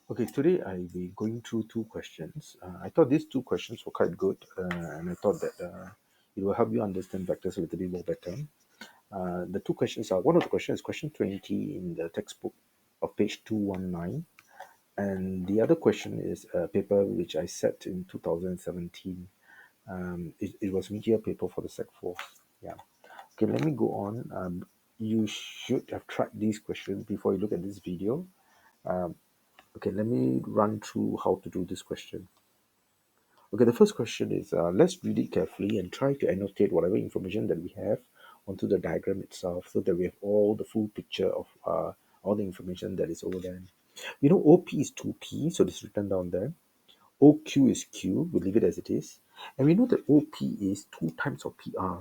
Okay, today I'll be going through two questions. I thought these two questions were quite good, and I thought that it will help you understand vectors a little bit more better. The two questions are one of the questions is question 20 in the textbook of page 219, and the other question is a paper which I set in 2017. It was media paper for the Sec 4. Yeah. Okay, let me go on. You should have tried these questions before you look at this video. Okay, let me run through how to do this question. Okay, the first question is let's read it carefully and try to annotate whatever information that we have onto the diagram itself so that we have all the full picture of all the information that is over there. We know OP is 2P, so it's written down there. OQ is Q, we leave it as it is. And we know that OP is 2 times of PR.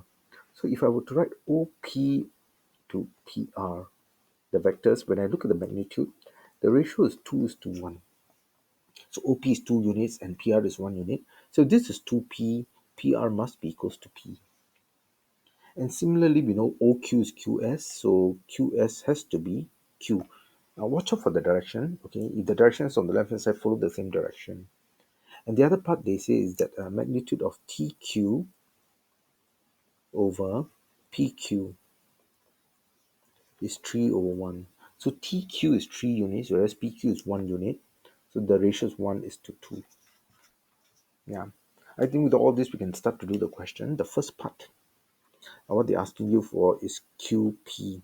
So if I were to write OP to PR, the vectors, when I look at the magnitude, the ratio is 2 is to 1. So OP is 2 units and PR is 1 unit. So this is 2P, PR must be equals to P. And similarly, we know OQ is QS, so QS has to be Q. Now watch out for the direction, okay? If the direction is on the left hand side, follow the same direction. And the other part they say is that magnitude of TQ over PQ is 3 over 1. So TQ is 3 units, whereas PQ is 1 unit. So the ratio is 1 is to 2. Yeah. I think with all this, we can start to do the question. The first part, what they're asking you for is QP.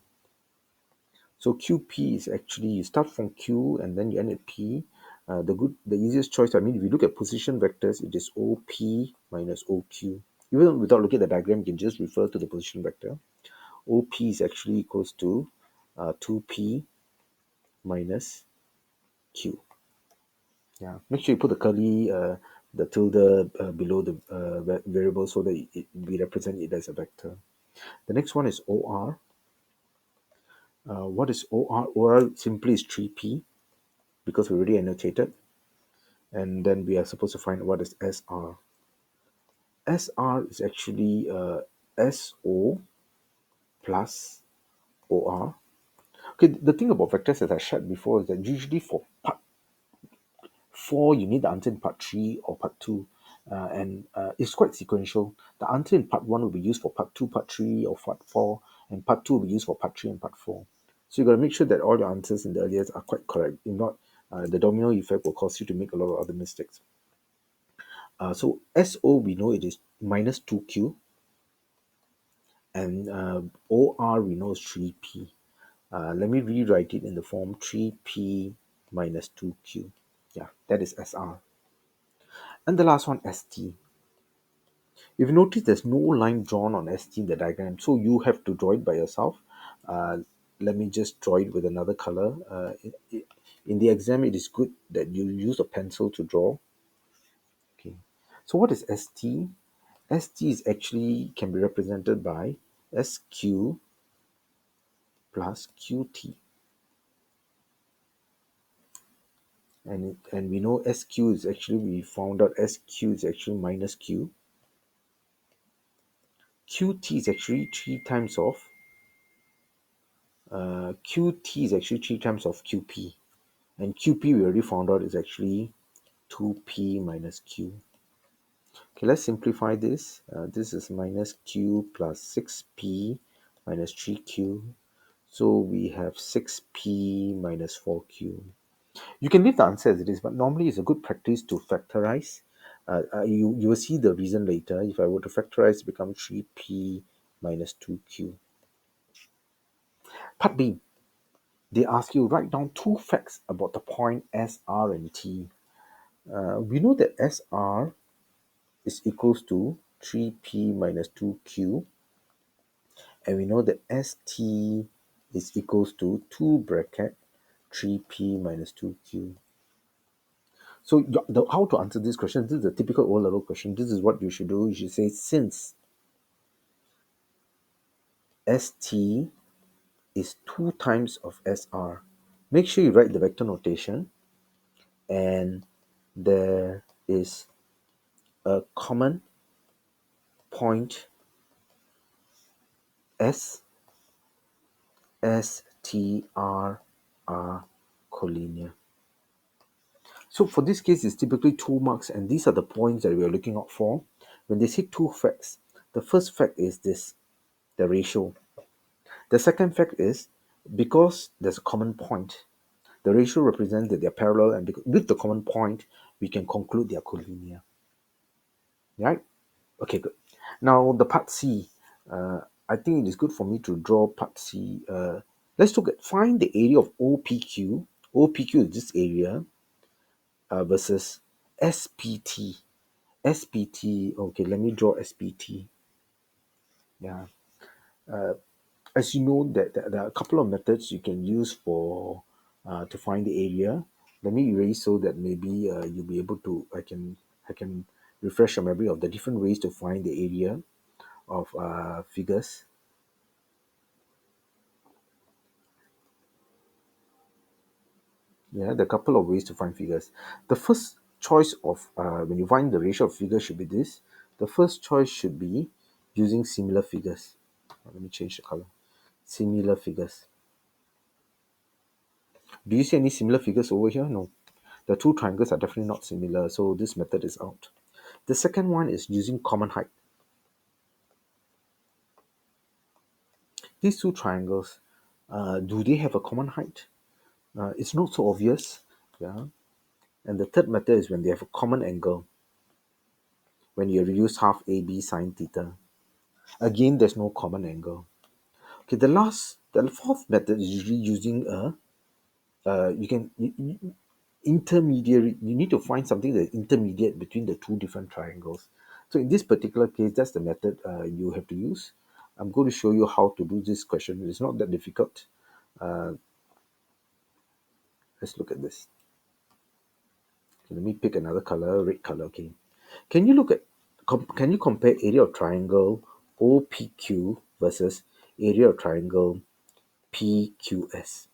So QP is actually, you start from Q and then you end at P. The easiest choice, I mean, if you look at position vectors, it is OP minus OQ. Even without looking at the diagram, you can just refer to the position vector. OP is actually equals to 2P minus Q. Yeah, make sure you put the curly, the tilde below the variable so that we represent it as a vector. The next one is OR. What is OR? OR simply is 3P because we already annotated. And then we are supposed to find what is SR. SR is actually SO plus OR. Okay, the thing about vectors, as I shared before, is that usually for part 4, you need the answer in part 3 or part 2. And it's quite sequential. The answer in part 1 will be used for part 2, part 3, or part 4, and part 2 will be used for part 3 and part 4. So you got to make sure that all your answers in the earliest are quite correct. If not, the domino effect will cause you to make a lot of other mistakes. So SO, we know it is minus 2Q, and OR, we know is 3P. Let me rewrite it in the form 3P minus 2Q. Yeah, that is SR. And the last one, ST. If you notice, there's no line drawn on ST in the diagram, so you have to draw it by yourself. Uh, Let me just draw it with another color. In the exam, it is good that you use a pencil to draw. Okay. So what is ST? ST is actually can be represented by SQ plus QT. And we know SQ is actually, we found out SQ is actually minus Q. QT is actually 3 times of QT is actually 3 times of QP, and QP we already found out is actually 2P minus Q. Okay, let's simplify this. This is minus Q plus 6P minus 3Q. So we have 6P minus 4Q. You can leave the answer as it is, but normally it's a good practice to factorize. You will see the reason later. If I were to factorize, it becomes 3P minus 2Q. Part B. They ask you write down 2 facts about the point SR and T. We know that SR is equals to 3P minus 2Q, and we know that ST is equals to 2 bracket 3P minus 2Q. So how to answer this question, this is a typical O-level question. This is what you should do. You should say, since ST is 2 times of SR, make sure you write the vector notation, and there is a common point S, S, T, R are collinear. So for this case, it's typically 2 marks, and these are the points that we are looking out for. When they say two facts, the first fact is this, the ratio. The second fact is because there's a common point, the ratio represents that they're parallel, and with the common point, we can conclude they are collinear. Right? Okay, good. Now the part C. I think it is good for me to draw part C. Let's look at find the area of OPQ. OPQ is this area versus SPT. SPT. Okay, let me draw SPT. Yeah. As you know, that there are a couple of methods you can use for to find the area. Let me erase so that maybe you'll be able to. I can refresh your memory of the different ways to find the area of figures. Yeah, there are a couple of ways to find figures. The first choice of when you find the ratio of figures should be this. The first choice should be using similar figures. Let me change the color. Similar figures. Do you see any similar figures over here? No. The two triangles are definitely not similar, so this method is out. The second one is using common height. These two triangles, do they have a common height? It's not so obvious. Yeah. And the third method is when they have a common angle, when you use half AB sine theta. Again, there's no common angle. Okay, the fourth method is usually using you can intermediary. You need to find something that's intermediate between the two different triangles. So in this particular case, that's the method you have to use. I'm going to show you how to do this question. It's not that difficult. Let's look at this. Okay, let me pick another color, red color. Okay, can you look at can you compare area of triangle OPQ versus area of triangle PQS?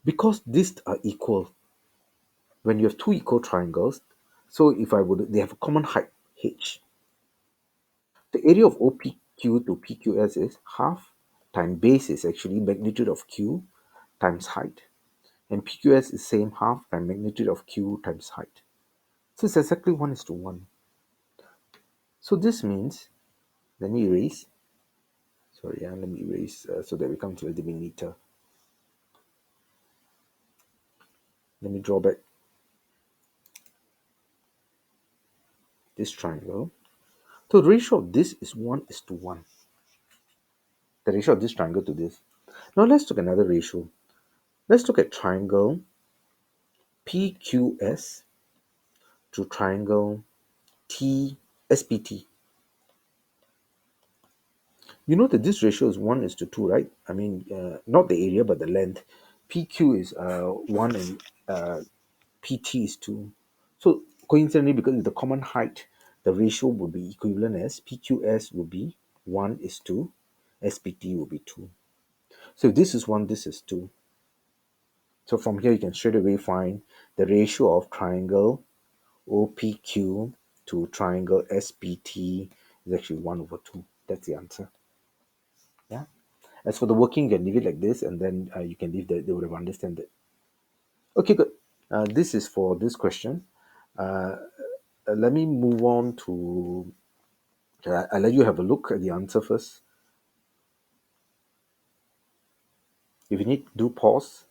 Because these are equal, when you have two equal triangles, so if I would, they have a common height h. The area of OPQ to PQS is half times base is actually magnitude of Q times height, and PQS is same half times magnitude of Q times height. So it's exactly 1:1. So this means, let me erase. Sorry, let me erase so that we come to a little bit neater. Let me draw back this triangle. So the ratio of this is 1:1. The ratio of this triangle to this. Now let's look at another ratio. Let's look at triangle PQS to triangle SPT. You know that this ratio is 1:2, right? I mean, not the area, but the length. PQ is 1 and PT is 2. So coincidentally, because it's the common height, the ratio would be equivalent as PQS would be 1:2, SPT will be 2. So if this is 1, this is 2. So from here, you can straight away find the ratio of triangle OPQ to triangle SPT is actually 1/2. That's the answer. Yeah. As for the working, you can leave it like this, and then you can leave that they would have understand it. Okay, good. This is for this question. Uh, Let me move on to. I'll let you have a look at the answer first. If you need, do pause.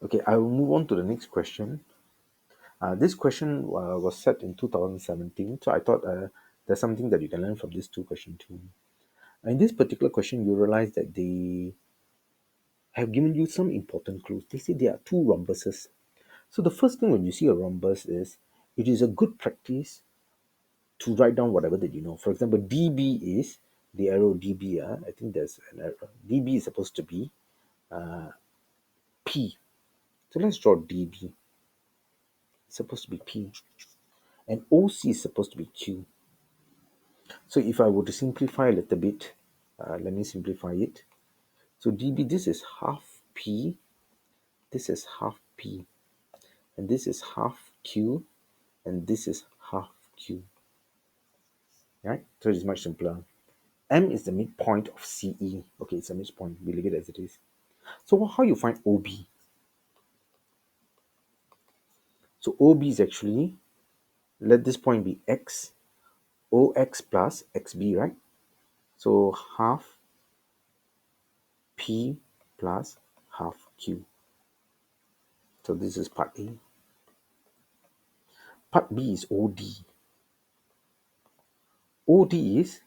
Okay, I will move on to the next question. This question was set in 2017, so I thought there's something that you can learn from this two question too. In this particular question, you realize that they have given you some important clues. They say there are two rhombuses. So the first thing when you see a rhombus is it is a good practice to write down whatever that you know. For example, DB is the arrow DB. I think there's an arrow. DB is supposed to be P. So let's draw DB. It's supposed to be P. And OC is supposed to be Q. So if I were to simplify a little bit, let me simplify it. So DB, this is half P, this is half P, and this is half Q, and this is half Q. Right? So it's much simpler. M is the midpoint of CE. Okay, it's a midpoint. We leave it as it is. So how you find OB? So OB is actually, let this point be X, OX plus XB, right? So half P plus half Q. So this is part A. Part B is OD. OD is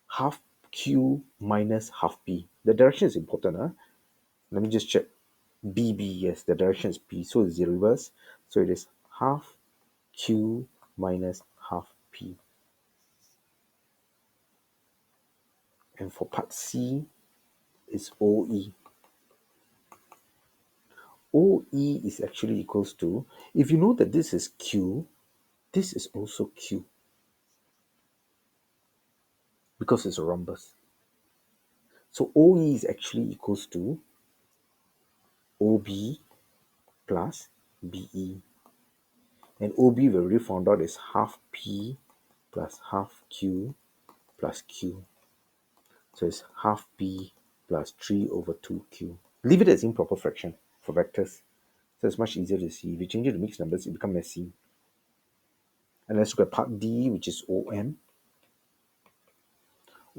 half Q minus half P. The direction is important. Huh? Let me just check. BB, yes, the direction is P. So it's the reverse. So it is half Q minus half P. And for part C, it's OE. OE is actually equals to, if you know that this is Q, this is also Q because it's a rhombus. So OE is actually equals to OB plus BE. And OB we already found out is half P plus half Q plus Q. So it's half P plus 3 over 2Q. Leave it as improper fraction for vectors. So it's much easier to see. If you change it to mixed numbers, it becomes messy. And let's look at part D, which is OM.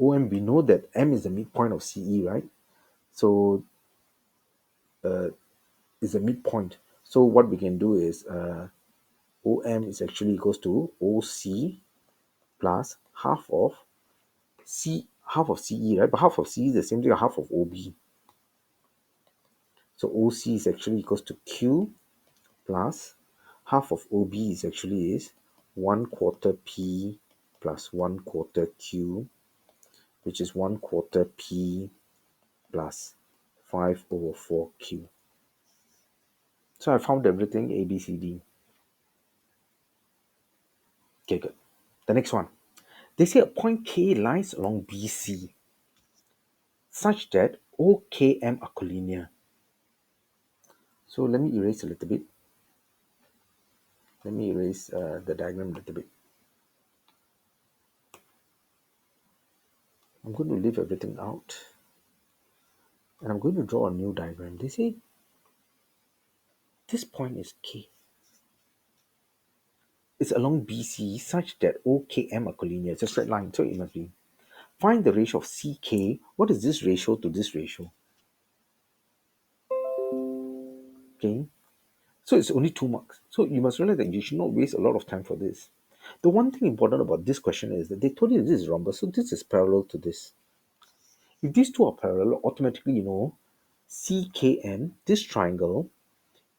OM, we know that M is the midpoint of CE, right? So it's the midpoint. So what we can do is OM is actually equals to OC plus half of CE, right? But half of CE is the same thing as half of OB. So OC is actually equals to Q plus half of OB is actually is 1/4 P plus 1/4 Q, which is 1/4 P plus 5 over 4Q. So I found everything A, B, C, D. Okay, good. The next one. They say a point K lies along BC such that OKM are collinear. So let me erase a little bit. Let me erase the diagram a little bit. I'm going to leave everything out. And I'm going to draw a new diagram. They say this point is K. It's along BC such that OKM are collinear. It's a straight line, so it must be. Find the ratio of CK. What is this ratio to this ratio? Okay. So it's only 2 marks. So you must realize that you should not waste a lot of time for this. The one thing important about this question is that they told you this is rhombus, so this is parallel to this. If these two are parallel, automatically you know CKN, this triangle,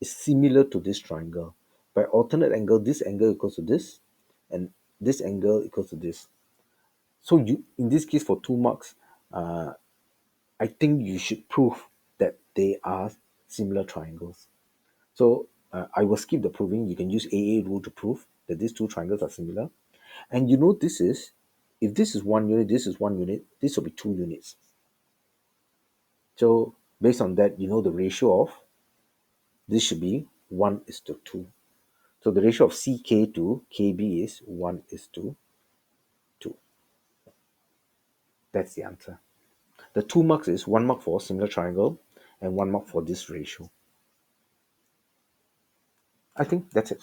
is similar to this triangle. By alternate angle, this angle equals to this, and this angle equals to this. So you, in this case, for 2 marks, I think you should prove that they are similar triangles. So I will skip the proving. You can use AA rule to prove that these two triangles are similar. And you know this is, if this is 1 unit, this is 1 unit, this will be 2 units. So based on that, you know the ratio of this should be 1:2. So the ratio of CK to KB is 1:2. That's the answer. The 2 marks is 1 mark for similar triangle and 1 mark for this ratio. I think that's it.